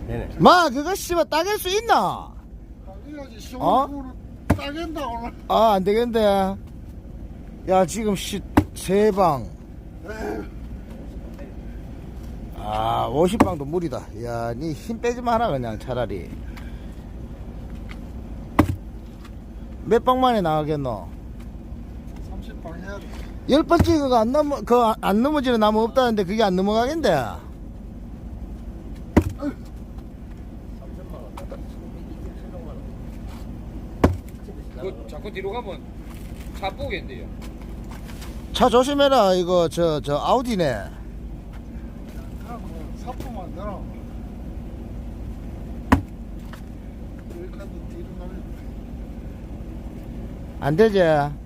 네네. 마 그거 씨발 따갤 수 있나? 따개야지 어? 시원한 따갠다 오늘. 아 안되겠는데. 야 지금 세방 아 50방도 무리다. 야 니 힘 빼지마 하라 그냥 차라리. 몇 방만에 나가겠노? 30방 해야 돼. 10번째 그거 안 넘어지는 나무 없다는데 그게 안 넘어가겠는데. 그 자꾸 뒤로 가면 차 보겠는데요. 차 조심해라. 이거 저 아우디네. 그냥 뭐 사포만 내라. 여기까지 뒤로 나면 안되지.